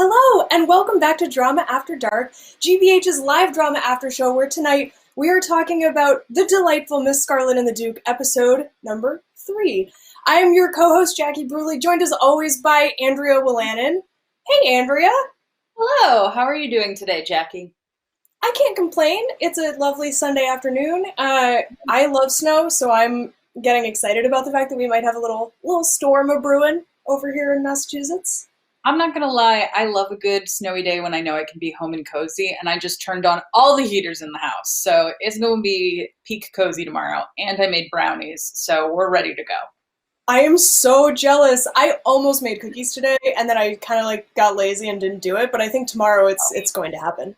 Hello, and welcome back to Drama After Dark, GBH's live drama after show, where tonight we are talking about the delightful Miss Scarlet and the Duke, episode number 3. I am your co-host, Jackie Bruley, joined as always by Andrea Willanen. Hey, Andrea. Hello, how are you doing today, Jackie? I can't complain. It's a lovely Sunday afternoon. I love snow, so I'm getting excited about the fact that we might have a little storm a-brewing over here in Massachusetts. I'm not gonna lie, I love a good snowy day when I know I can be home and cozy, and I just turned on all the heaters in the house, so it's gonna be peak cozy tomorrow, and I made brownies, so we're ready to go. I am so jealous. I almost made cookies today, and then I kind of got lazy and didn't do it, but I think tomorrow it's going to happen.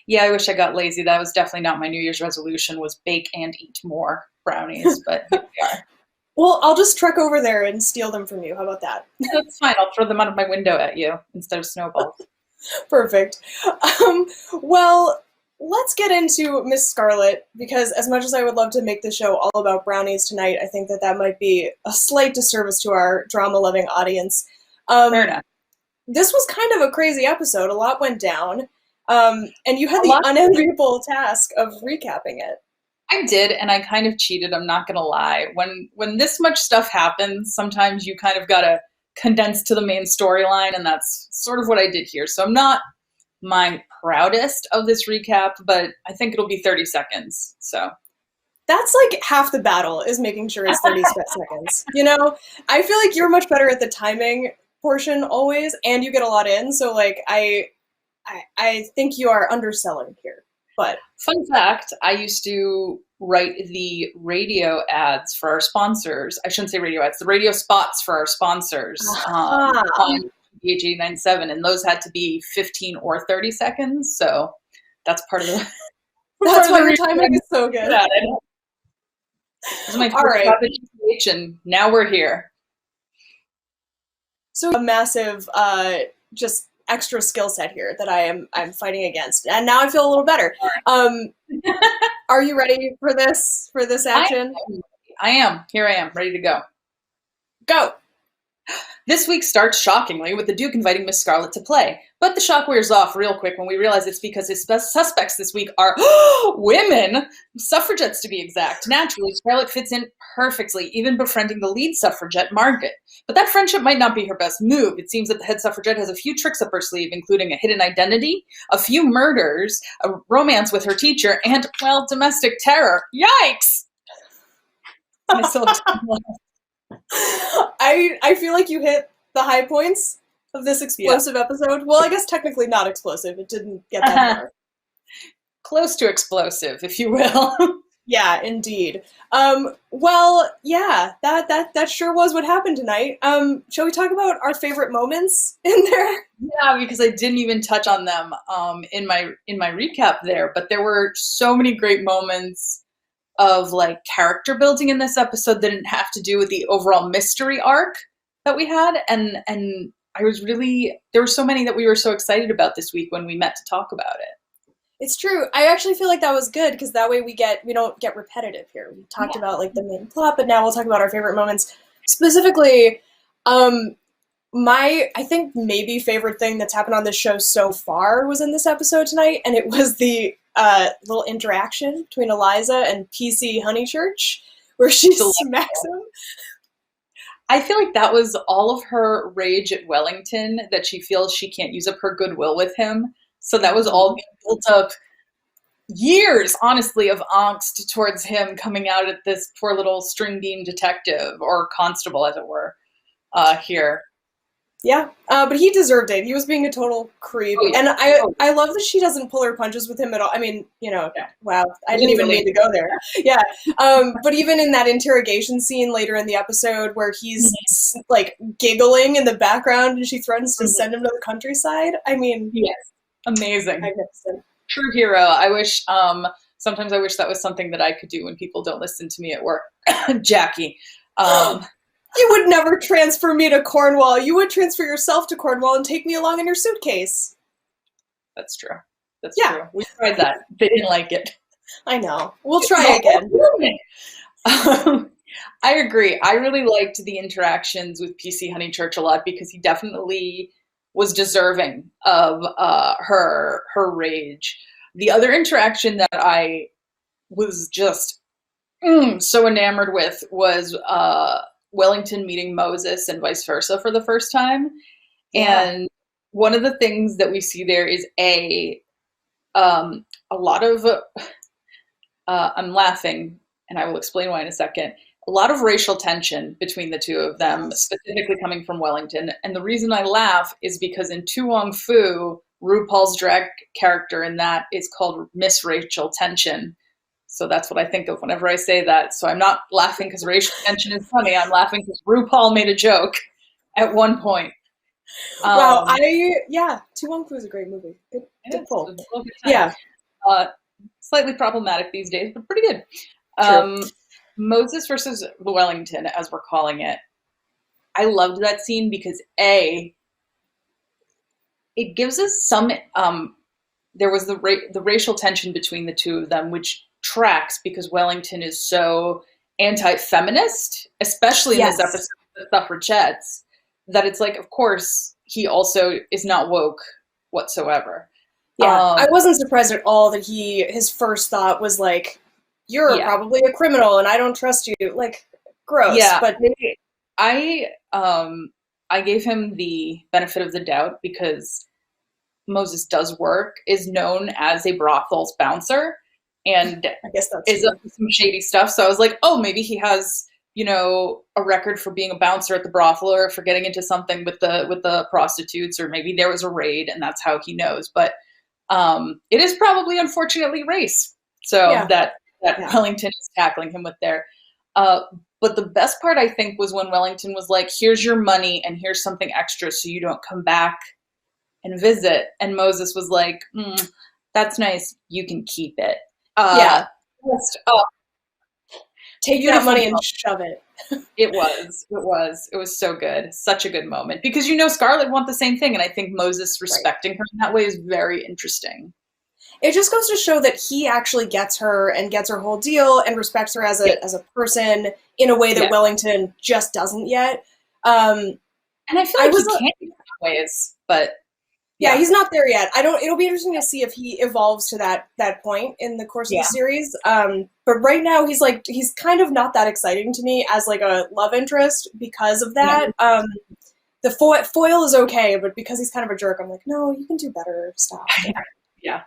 Yeah, I wish I got lazy. That was definitely not my New Year's resolution, was bake and eat more brownies, but here we are. Well, I'll just trek over there and steal them from you. How about that? That's fine. I'll throw them out of my window at you instead of snowballs. Perfect. Well, let's get into Miss Scarlet, because as much as I would love to make the show all about brownies tonight, I think that might be a slight disservice to our drama-loving audience. Fair enough. This was kind of a crazy episode. A lot went down, and you had the unenviable task of recapping it. I did, and I kind of cheated, I'm not gonna lie. When this much stuff happens, sometimes you kind of gotta condense to the main storyline, and that's sort of what I did here. So I'm not my proudest of this recap, but I think it'll be 30 seconds, so. That's half the battle, is making sure it's 30 seconds. You know, I feel like you're much better at the timing portion always, and you get a lot in, so I think you are underselling here. But fun fact, I used to write the radio ads for our sponsors. I shouldn't say radio ads, the radio spots for our sponsors on WGBH 89.7, and those had to be 15 or 30 seconds. So that's part of the. That's why your timing is so good. This is my first job at GBH, and now we're here. So a massive, just extra skill set here that I'm fighting against, and now I feel a little better. Are you ready for this action? I am. Here I am, ready to go. Go. This week starts shockingly with the Duke inviting Miss Scarlet to play, but the shock wears off real quick when we realize it's because his suspects this week are women, suffragettes to be exact. Naturally, Scarlet fits in perfectly, even befriending the lead suffragette, Margaret. But that friendship might not be her best move. It seems that the head suffragette has a few tricks up her sleeve, including a hidden identity, a few murders, a romance with her teacher, and, well, domestic terror. Yikes! I still have to I feel like you hit the high points of this explosive episode. Well, I guess technically not explosive. It didn't get that far. Close to explosive, if you will. Yeah, indeed. Well, yeah, that sure was what happened tonight. Shall we talk about our favorite moments in there? Yeah, because I didn't even touch on them in my recap there, but there were so many great moments of character building in this episode that didn't have to do with the overall mystery arc that we had, and I was really, there were so many that we were so excited about this week when we met to talk about it. It's true. I actually feel like that was good, because that way we don't get repetitive here. We talked about the main plot, but now we'll talk about our favorite moments. Specifically, my, I think maybe favorite thing that's happened on this show so far was in this episode tonight, and it was the little interaction between Eliza and PC Honeychurch, where she smacks him. I feel like that was all of her rage at Wellington, that she feels she can't use up her goodwill with him. So that was all built up years, honestly, of angst towards him coming out at this poor little string bean detective, or constable, as it were, here. Yeah, but he deserved it. He was being a total creep. Oh, yeah. And I love that she doesn't pull her punches with him at all. I mean, wow, I didn't even mean to go there. Yeah, but even in that interrogation scene later in the episode where he's giggling in the background and she threatens to send him to the countryside, I mean... Yes, amazing. Magnificent. True hero. I wish, sometimes I wish that was something that I could do when people don't listen to me at work. Jackie. You would never transfer me to Cornwall. You would transfer yourself to Cornwall and take me along in your suitcase. That's true. That's true. We tried that. They didn't like it. I know. We'll try again. I agree. I really liked the interactions with PC Honeychurch a lot, because he definitely was deserving of her rage. The other interaction that I was just so enamored with was Wellington meeting Moses and vice versa for the first time. Yeah. And one of the things that we see there is a lot of I'm laughing, and I will explain why in a second. A lot of racial tension between the two of them, specifically coming from Wellington. And the reason I laugh is because in Tu Wong Fu, RuPaul's drag character in that is called Miss Rachel Tension. So that's what I think of whenever I say that. So I'm not laughing because racial tension is funny. I'm laughing because RuPaul made a joke at one point. Wow, Tu Wong Fu is a great movie. Good pull. Yeah. Slightly problematic these days, but pretty good. Moses versus Wellington, as we're calling it. I loved that scene because it gives us some. There was the racial tension between the two of them, which tracks because Wellington is so anti-feminist, especially in this episode of the Suffragettes, that it's like, of course, he also is not woke whatsoever. Yeah, I wasn't surprised at all that his first thought was like, you're probably a criminal and I don't trust you. Like, gross. Yeah, but I gave him the benefit of the doubt because Moses does work, is known as a brothel's bouncer, and I guess that's is up to some shady stuff. So I was like, oh, maybe he has, a record for being a bouncer at the brothel or for getting into something with the prostitutes, or maybe there was a raid and that's how he knows. But it is probably, unfortunately, race. So that Wellington is tackling him with there. But the best part, I think, was when Wellington was like, here's your money and here's something extra so you don't come back and visit. And Moses was like, that's nice. You can keep it. Take that money and shove it. It was so good. Such a good moment. Because Scarlet want the same thing. And I think Moses respecting her in that way is very interesting. It just goes to show that he actually gets her and gets her whole deal and respects her as a person in a way that Wellington just doesn't yet. And I feel like he can in some ways, but yeah, he's not there yet. It'll be interesting to see if he evolves to that point in the course of the series. But right now he's kind of not that exciting to me as like a love interest because of that. The foil is okay, but because he's kind of a jerk, I'm like, no, you can do better stuff. Yeah.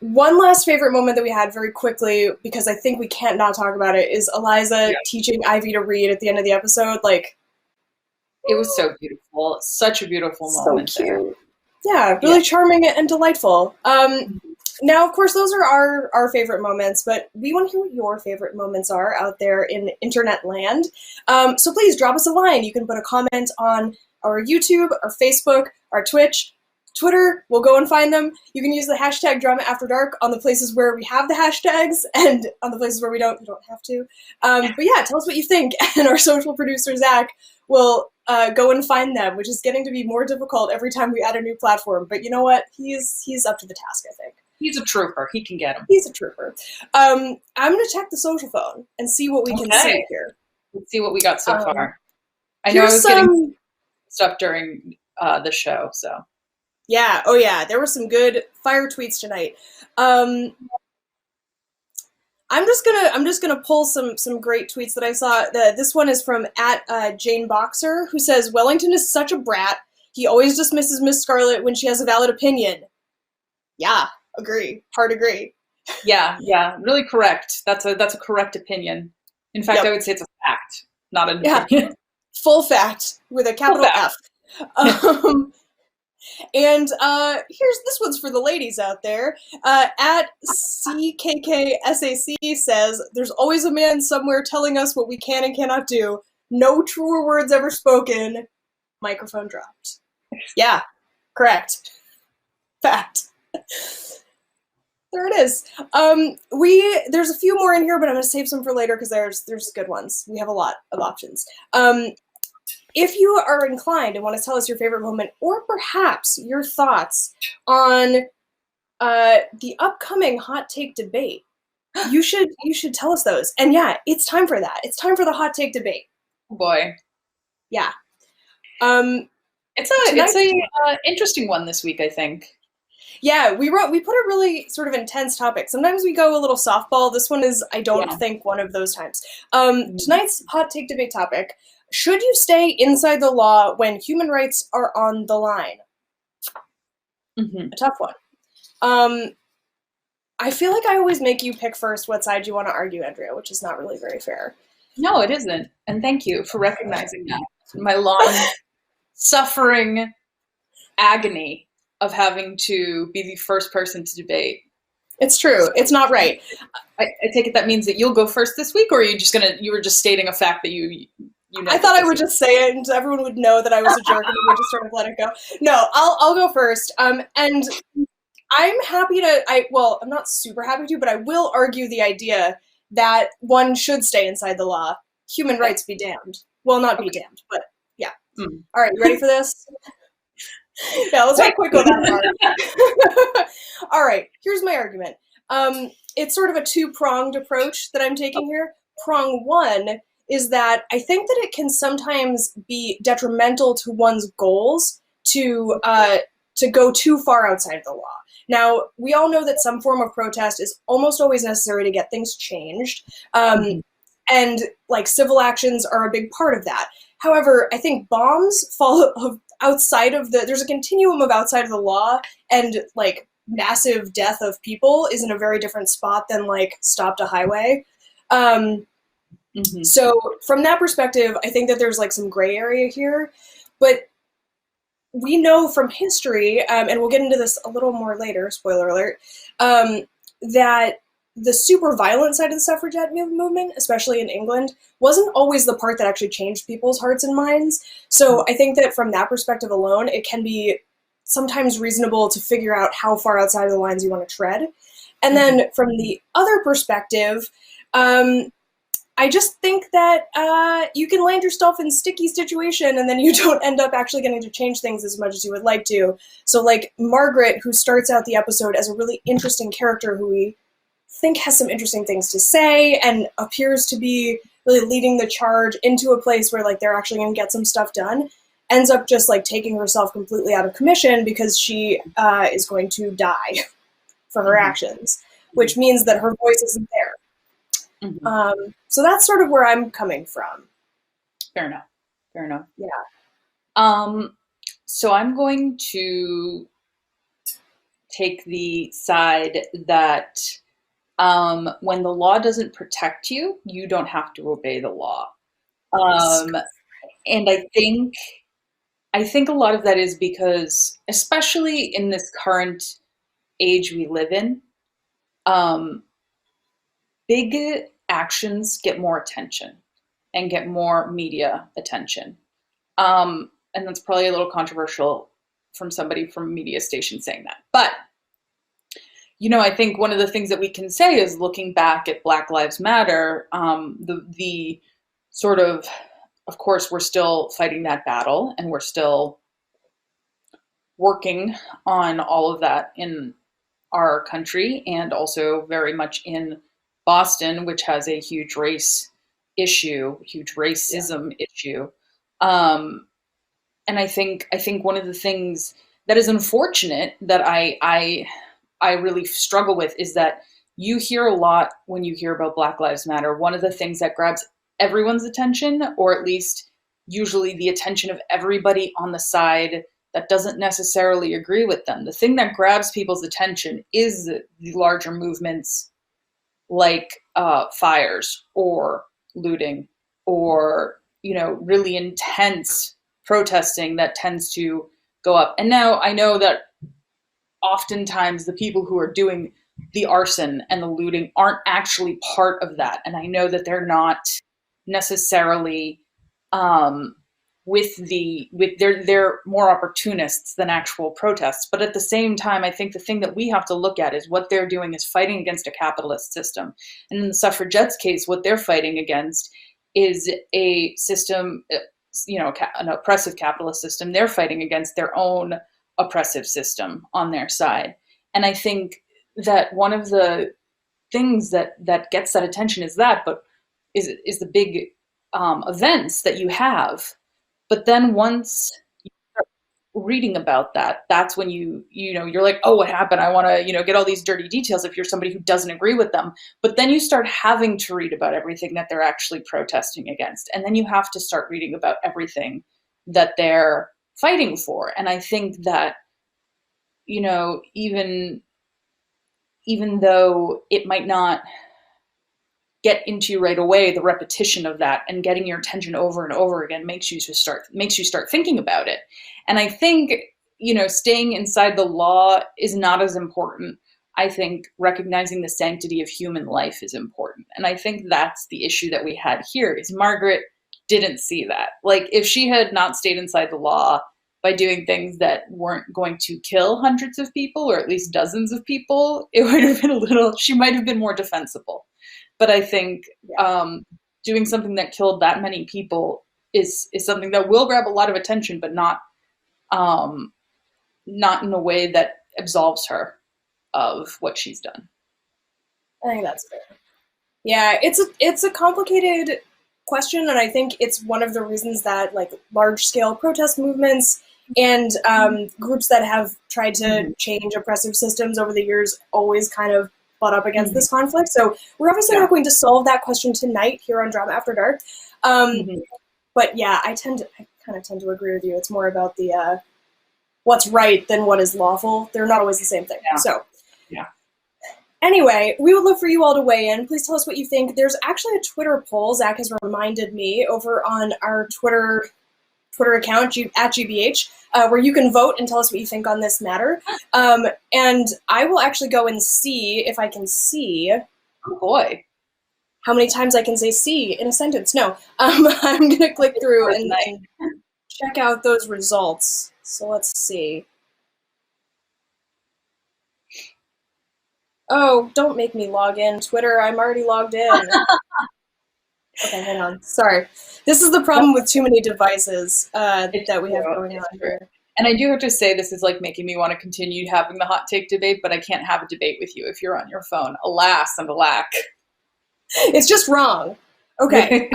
One last favorite moment that we had very quickly, because I think we can't not talk about it, is Eliza teaching Ivy to read at the end of the episode. Like, it was so beautiful. Such a beautiful moment. So cute. Yeah, really charming and delightful. Now, of course, those are our favorite moments, but we want to hear what your favorite moments are out there in internet land. So please drop us a line. You can put a comment on our YouTube, our Facebook, our Twitch, Twitter. We'll go and find them. You can use the hashtag #DramaAfterDark on the places where we have the hashtags, and on the places where we don't, you don't have to. But yeah, tell us what you think, and our social producer, Zach, will go and find them, which is getting to be more difficult every time we add a new platform. But you know what? He's up to the task, I think. He's a trooper. He can get them. He's a trooper. I'm going to check the social phone and see what we can see here. Let's see what we got so far. I know I was getting stuff during the show, so. Yeah. Oh, yeah. There were some good fire tweets tonight. I'm just gonna pull some great tweets that I saw. This one is from @JaneBoxer, who says, Wellington is such a brat. He always dismisses Miss Scarlet when she has a valid opinion. Yeah, agree. Hard agree. Yeah, really correct. That's a correct opinion. In fact, I would say it's a fact, not an opinion. Full fact with a capital F. And this one's for the ladies out there. @CKKSAC says, there's always a man somewhere telling us what we can and cannot do. No truer words ever spoken. Microphone dropped. Yeah, correct. Fact. There it is. There's a few more in here, but I'm going to save some for later because there's good ones. We have a lot of options. If you are inclined and want to tell us your favorite moment, or perhaps your thoughts on the upcoming hot take debate, you should tell us those. And yeah, it's time for that. It's time for the hot take debate. Oh boy. Yeah. It's a interesting one this week, I think. Yeah, we put a really sort of intense topic. Sometimes we go a little softball. This one is, I don't think, one of those times. Tonight's hot take debate topic: should you stay inside the law when human rights are on the line? A tough one. I feel like I always make you pick first what side you want to argue, Andrea, which is not really very fair. No, it isn't. And thank you for recognizing that. My long suffering agony of having to be the first person to debate. It's true. It's not right. I take it that means that you'll go first this week, or are you were just stating a fact that you know? I thought I would just say it and everyone would know that I was a jerk and we would just sort of let it go. No, I'll go first. And I'm happy to, I'm not super happy to, but I will argue the idea that one should stay inside the law. Human rights be damned. Well, not be damned, but yeah. All right, you ready for this? Yeah, let's not quick go that far. All right, here's my argument. It's sort of a two-pronged approach that I'm taking here. Prong one is that I think that it can sometimes be detrimental to one's goals to go too far outside of the law. Now, we all know that some form of protest is almost always necessary to get things changed, and like civil actions are a big part of that. However, I think bombs fall outside of there's a continuum of outside of the law, and like massive death of people is in a very different spot than like stopped a highway. So from that perspective, I think that there's like some gray area here, but we know from history, and we'll get into this a little more later, spoiler alert, that the super violent side of the suffragette movement, especially in England, wasn't always the part that actually changed people's hearts and minds. So I think that from that perspective alone, it can be sometimes reasonable to figure out how far outside of the lines you want to tread. And then from the other perspective, I just think that you can land yourself in a sticky situation and then you don't end up actually getting to change things as much as you would like to. So like Margaret, who starts out the episode as a really interesting character who we think has some interesting things to say and appears to be really leading the charge into a place where like they're actually going to get some stuff done, ends up just like taking herself completely out of commission because she is going to die for her actions, which means that her voice isn't there. So that's sort of where I'm coming from. Fair enough. Yeah. So I'm going to take the side that when the law doesn't protect you, you don't have to obey the law. And I think a lot of that is because, especially in this current age we live in, big actions get more attention and get more media attention. And that's probably a little controversial from somebody from a media station saying that. But, you know, I think one of the things that we can say is looking back at Black Lives Matter, the sort of course, we're still fighting that battle and we're still working on all of that in our country and also very much in Boston, which has a huge race issue, huge racism issue. And I think one of the things that is unfortunate that I really struggle with is that you hear a lot when you hear about Black Lives Matter. One of the things that grabs everyone's attention, or at least usually the attention of everybody on the side that doesn't necessarily agree with them. The thing that grabs people's attention is the larger movements like fires or looting or, you know, really intense protesting that tends to go up. And now I know that oftentimes the people who are doing the arson and the looting aren't actually part of that. And I know that they're not necessarily they're more opportunists than actual protests. But at the same time, I think the thing that we have to look at is what they're doing is fighting against a capitalist system. And in the suffragettes case, what they're fighting against is a system, you know, an oppressive capitalist system. They're fighting against their own oppressive system on their side. And I think that one of the things that gets that attention is the big events that you have. But then once reading about that, that's when you're like, oh, what happened? I want to, get all these dirty details if you're somebody who doesn't agree with them. But then you start having to read about everything that they're actually protesting against. And then you have to start reading about everything that they're fighting for. And I think that, even though it might not get into you right away, the repetition of that and getting your attention over and over again makes you start thinking about it. And I think, staying inside the law is not as important. I think recognizing the sanctity of human life is important. And I think that's the issue that we had here, is Margaret didn't see that. Like, if she had not stayed inside the law by doing things that weren't going to kill hundreds of people, or at least dozens of people, it would have been she might have been more defensible. But I think doing something that killed that many people is something that will grab a lot of attention, but not in a way that absolves her of what she's done. I think that's fair. Yeah, it's a complicated question, and I think it's one of the reasons that like large-scale protest movements and groups that have tried to change oppressive systems over the years always kind of butt up against this conflict. So we're obviously not going to solve that question tonight here on Drama After Dark. But yeah, I kind of tend to agree with you. It's more about the what's right than what is lawful. They're not always the same thing. Yeah. So yeah. Anyway, we would love for you all to weigh in. Please tell us what you think. There's actually a Twitter poll, Zach has reminded me, over on our Twitter account, at GBH, where you can vote and tell us what you think on this matter. And I will actually go and see if I can see. Oh boy. How many times I can say "see" in a sentence. No. I'm going to click through and check out those results. So let's see. Oh, don't make me log in, Twitter. I'm already logged in. Okay, hang on. Sorry. This is the problem with too many devices that we have going on here. And I do have to say, this is like making me want to continue having the hot take debate, but I can't have a debate with you if you're on your phone. Alas and alack. It's just wrong. Okay.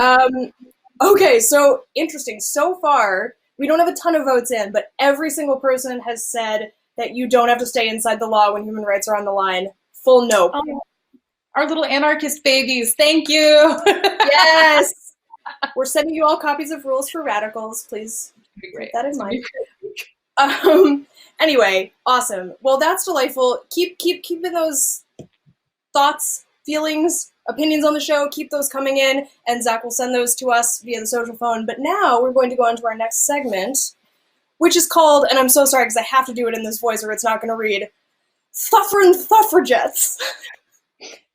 Okay, so interesting. So far, we don't have a ton of votes in, but every single person has said that you don't have to stay inside the law when human rights are on the line. Full nope. Our little anarchist babies. Thank you. Yes. We're sending you all copies of Rules for Radicals. Please keep that in mind. Anyway, awesome. Well, that's delightful. Keeping those thoughts, feelings, opinions on the show. Keep those coming in, and Zach will send those to us via the social phone. But now we're going to go on to our next segment, which is called, and I'm so sorry because I have to do it in this voice or it's not going to read, SUFFERIN Suffragettes.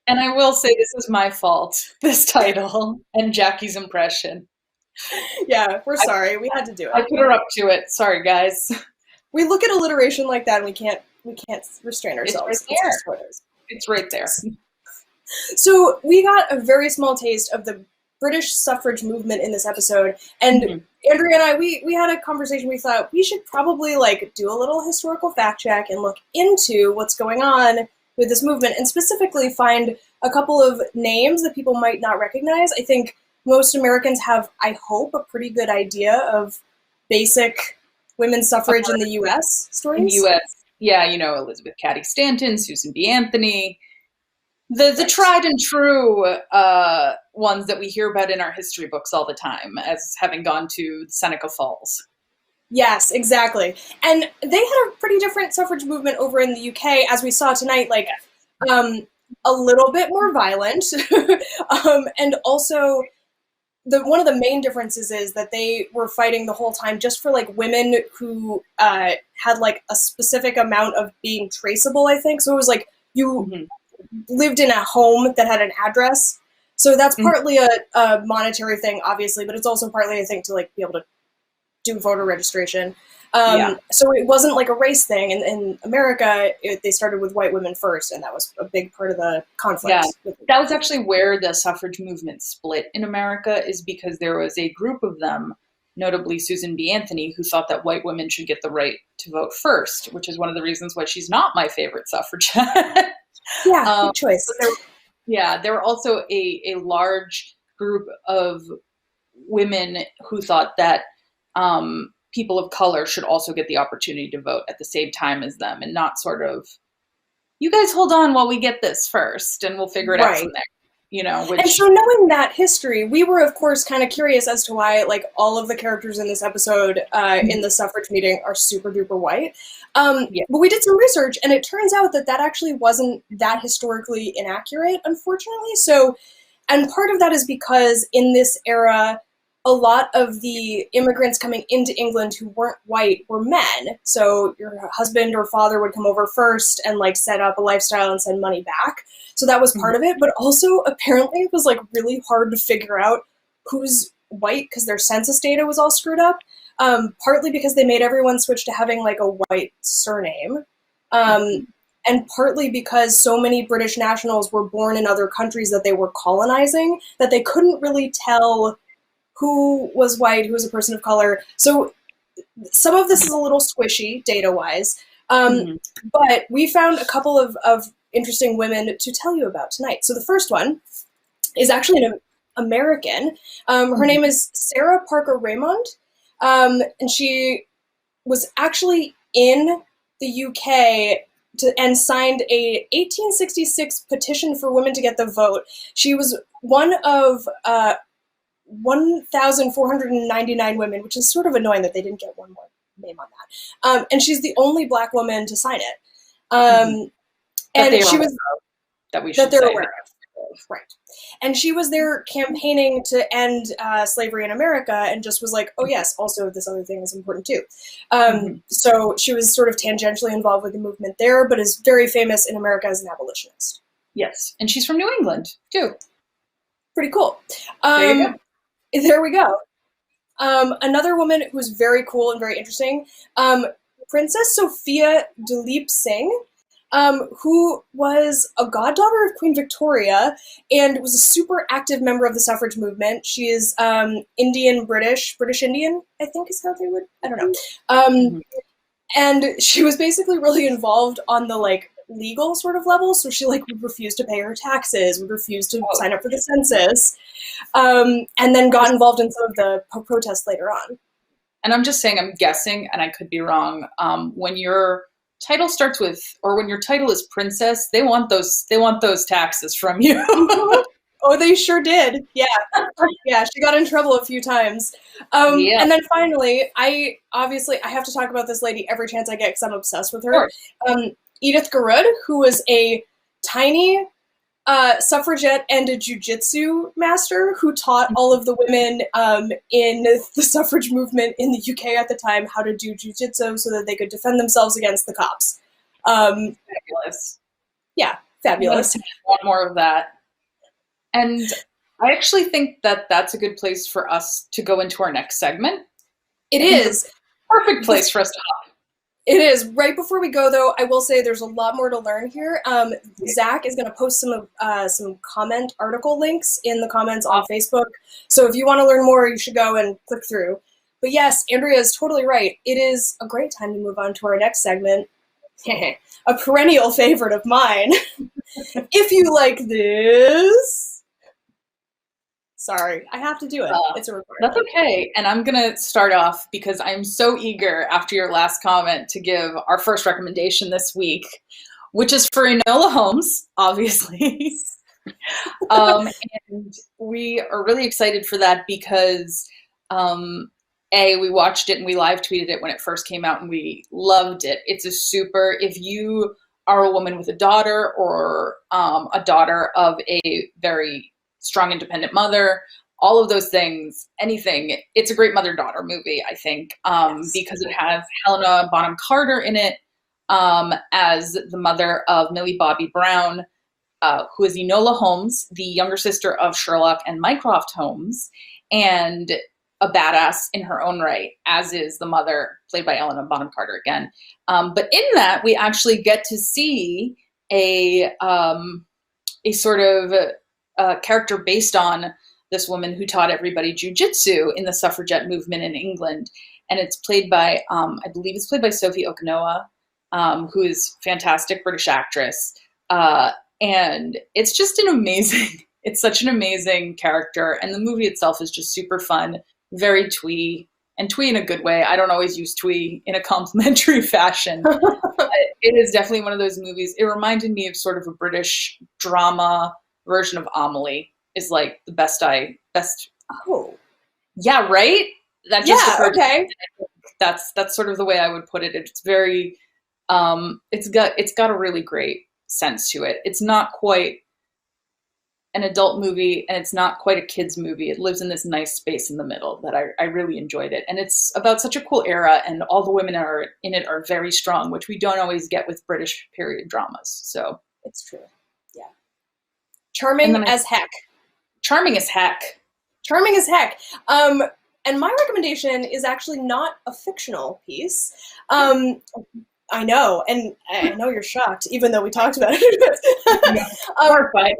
And I will say this is my fault, this title, and Jackie's impression. Yeah, we're sorry. We had to do it. I put her up to it. Sorry, guys. We look at alliteration like that and we can't restrain ourselves. It's right there. So we got a very small taste of the British suffrage movement in this episode, and Andrea and I, we had a conversation. We thought we should probably do a little historical fact check and look into what's going on with this movement, and specifically find a couple of names that people might not recognize. I think most Americans have, I hope, a pretty good idea of basic women's suffrage in the U.S. stories. In the U.S., yeah, Elizabeth Cady Stanton, Susan B. Anthony, the tried and true ones that we hear about in our history books all the time as having gone to Seneca Falls. Yes, exactly. And they had a pretty different suffrage movement over in the UK, as we saw tonight, a little bit more violent. And also, one of the main differences is that they were fighting the whole time just for women who had a specific amount of being traceable, I think. So it was you lived in a home that had an address. So that's partly a monetary thing, obviously, but it's also partly, I think, to be able to do voter registration. So it wasn't a race thing. In America, they started with white women first, and that was a big part of the conflict. Yeah, that was actually where the suffrage movement split in America, is because there was a group of them, notably Susan B. Anthony, who thought that white women should get the right to vote first, which is one of the reasons why she's not my favorite suffragette. Yeah, good choice. There were also a large group of women who thought that people of color should also get the opportunity to vote at the same time as them, and not sort of, you guys hold on while we get this first and we'll figure it out from there. You know, and so knowing that history, we were, of course, kind of curious as to why, like, all of the characters in this episode in the suffrage meeting are super duper white. But we did some research, and it turns out that actually wasn't that historically inaccurate, unfortunately. So, and part of that is because in this era, a lot of the immigrants coming into England who weren't white were men. So your husband or father would come over first and like set up a lifestyle and send money back. So that was part of it. But also apparently it was like really hard to figure out who's white because their census data was all screwed up. Partly because they made everyone switch to having like a white surname. And partly because so many British nationals were born in other countries that they were colonizing that they couldn't really tell who was white, who was a person of color. So some of this is a little squishy data-wise, but we found a couple of interesting women to tell you about tonight. So the first one is actually an American. Her name is Sarah Parker Raymond, and she was actually in the UK and signed a 1866 petition for women to get the vote. She was one of 1,499 women, which is sort of annoying that they didn't get one more name on that. And she's the only Black woman to sign it. And she was that we should say. Aware of. Right. And she was there campaigning to end slavery in America, and just was like, oh yes, also this other thing is important too. So she was sort of tangentially involved with the movement there, but is very famous in America as an abolitionist. Yes, and she's from New England too. Pretty cool. There you go. There we go. Another woman who was very cool and very interesting, Princess Sophia Duleep Singh, who was a goddaughter of Queen Victoria and was a super active member of the suffrage movement. She is British Indian, I think is how they would, I don't know. And she was basically really involved on the like legal sort of level. So she like would refuse to pay her taxes, would refuse to sign up for the census, and then got involved in some of the protests later on. And I'm just saying, I'm guessing, and I could be wrong, when your title starts with, or when your title is princess, they want those taxes from you. Oh, they sure did. Yeah. Yeah, she got in trouble a few times. And then finally, I have to talk about this lady every chance I get because I'm obsessed with her. Edith Garud, who was a tiny suffragette and a jiu-jitsu master who taught all of the women in the suffrage movement in the UK at the time how to do jiu-jitsu so that they could defend themselves against the cops. Fabulous. Yeah, fabulous. Want more of that. And I actually think that that's a good place for us to go into our next segment. It is. Perfect place for us to hop. It is. Right before we go, though, I will say there's a lot more to learn here. Zach is going to post some comment article links in the comments on Facebook. So if you want to learn more, you should go and click through. But yes, Andrea is totally right. It is a great time to move on to our next segment. A perennial favorite of mine. If you like this... Sorry, I have to do it. It's a recording. That's okay. And I'm going to start off because I'm so eager after your last comment to give our first recommendation this week, which is for Enola Holmes, obviously. And we are really excited for that because, we watched it and we live tweeted it when it first came out and we loved it. It's if you are a woman with a daughter or a daughter of a very strong, independent mother, all of those things, anything. It's a great mother-daughter movie, I think, because it has Helena Bonham Carter in it as the mother of Millie Bobby Brown, who is Enola Holmes, the younger sister of Sherlock and Mycroft Holmes, and a badass in her own right, as is the mother, played by Helena Bonham Carter again. But in that, we actually get to see a sort of character based on this woman who taught everybody jujitsu in the suffragette movement in England. And it's played by, I believe it's played by Sophie Okinawa, who is a fantastic British actress. And it's just it's such an amazing character. And the movie itself is just super fun, very twee, and twee in a good way. I don't always use twee in a complimentary fashion. It is definitely one of those movies. It reminded me of sort of a British drama version of Amelie is like the best. Oh, yeah, right. That just occurred to me. okay. That's sort of the way I would put it. It's very, it's got a really great sense to it. It's not quite an adult movie and it's not quite a kid's movie. It lives in this nice space in the middle that I really enjoyed it. And it's about such a cool era and all the women are in it are very strong, which we don't always get with British period dramas. So it's true. Yeah. Charming as heck. Charming as heck. Charming as heck. And my recommendation is actually not a fictional piece. I know, and I know you're shocked, even though we talked about it. Horrified.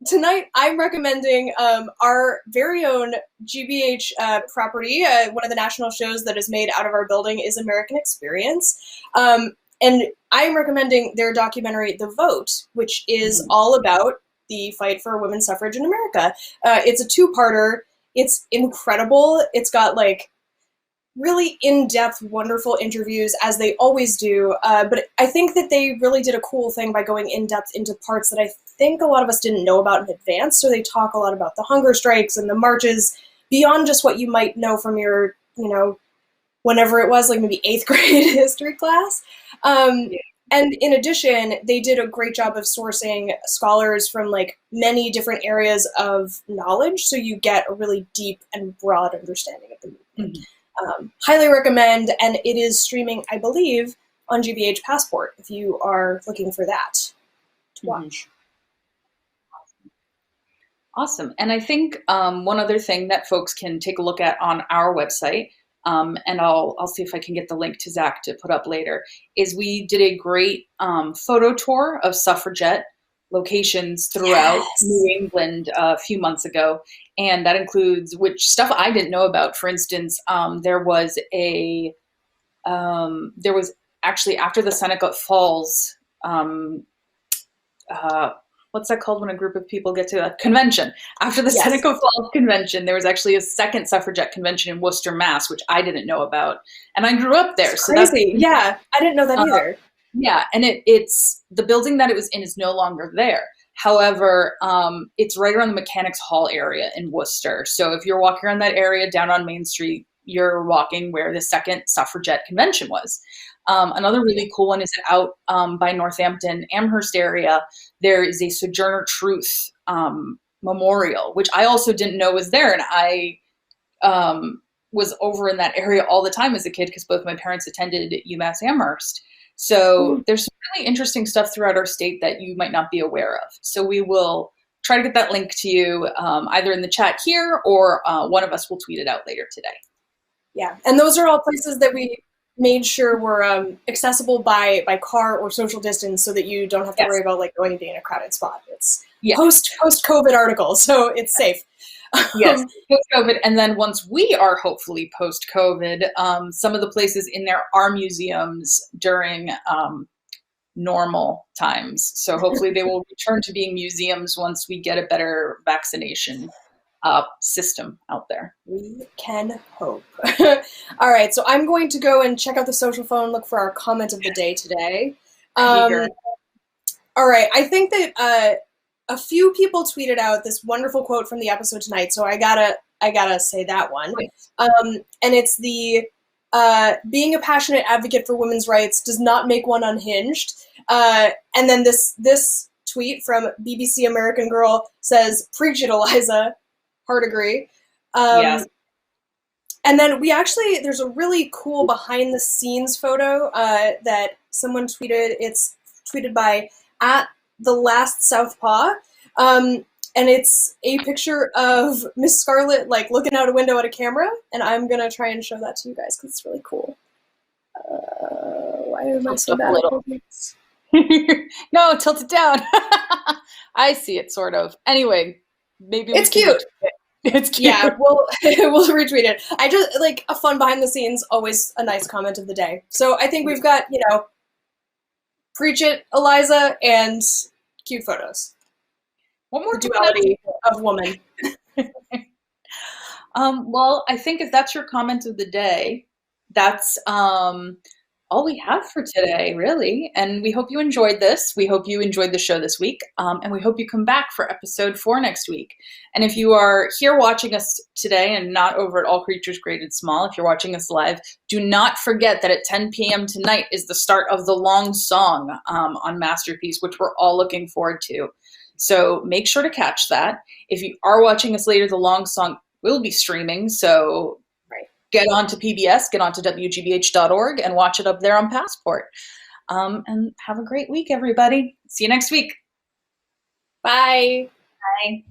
Tonight, I'm recommending our very own GBH property. One of the national shows that is made out of our building is American Experience. And I'm recommending their documentary, The Vote, which is all about the fight for women's suffrage in America. It's a two-parter. It's incredible. It's got like really in-depth, wonderful interviews, as they always do. But I think that they really did a cool thing by going in-depth into parts that I think a lot of us didn't know about in advance. So they talk a lot about the hunger strikes and the marches beyond just what you might know from your, whenever it was, like maybe 8th grade history class. And in addition, they did a great job of sourcing scholars from like many different areas of knowledge, so you get a really deep and broad understanding of the movement. Highly recommend, and it is streaming, I believe, on GBH Passport if you are looking for that to watch. Awesome. And I think one other thing that folks can take a look at on our website, and I'll see if I can get the link to Zach to put up later, is we did a great photo tour of suffragette locations throughout New England a few months ago. And that includes which stuff I didn't know about. For instance, there was actually after the Seneca Falls, what's that called when a group of people get to a convention? After the Seneca Falls Convention, there was actually a second suffragette convention in Worcester, Mass, which I didn't know about. And I grew up there. That's crazy. Yeah, I didn't know that either. Yeah, and it's the building that it was in is no longer there. However, it's right around the Mechanics Hall area in Worcester. So if you're walking around that area down on Main Street, you're walking where the second suffragette convention was. Another really cool one is out by Northampton, Amherst area. There is a Sojourner Truth memorial, which I also didn't know was there. And I was over in that area all the time as a kid because both my parents attended UMass Amherst. So there's some really interesting stuff throughout our state that you might not be aware of. So we will try to get that link to you either in the chat here or one of us will tweet it out later today. Yeah, and those are all places that we made sure were accessible by car or social distance so that you don't have to worry about like going to be in a crowded spot. It's post-COVID article, so it's safe. Yes, post-COVID. And then once we are hopefully post-COVID, some of the places in there are museums during normal times. So hopefully they will return to being museums once we get a better vaccination system out there. We can hope. All right, so I'm going to go and check out the social phone, look for our comment of the day today. All right, I think that a few people tweeted out this wonderful quote from the episode tonight, so I gotta say that one. And it's the being a passionate advocate for women's rights does not make one unhinged. And then this tweet from BBC American Girl says, "Preach it, Eliza." Hard agree. Yes. And then there's a really cool behind the scenes photo that someone tweeted. It's tweeted by @TheLastSouthpaw. And it's a picture of Miss Scarlet like looking out a window at a camera. And I'm going to try and show that to you guys because it's really cool. Why am I so bad at this? No, tilt it down. I see it sort of. Anyway, maybe it's cute. It's cute. Yeah, we'll retweet it. I just like a fun behind the scenes, always a nice comment of the day. So I think we've got, preach it, Eliza, and cute photos. One more duality of woman. Well, I think if that's your comment of the day, that's all we have for today, really. And we hope you enjoyed this. We hope you enjoyed the show this week. And we hope you come back for episode 4 next week. And if you are here watching us today and not over at All Creatures Created Small, if you're watching us live, do not forget that at 10 p.m. tonight is the start of the long song on Masterpiece, which we're all looking forward to. So make sure to catch that. If you are watching us later, the long song will be streaming. So get on to PBS, get on to WGBH.org and watch it up there on Passport. And have a great week, everybody. See you next week. Bye. Bye.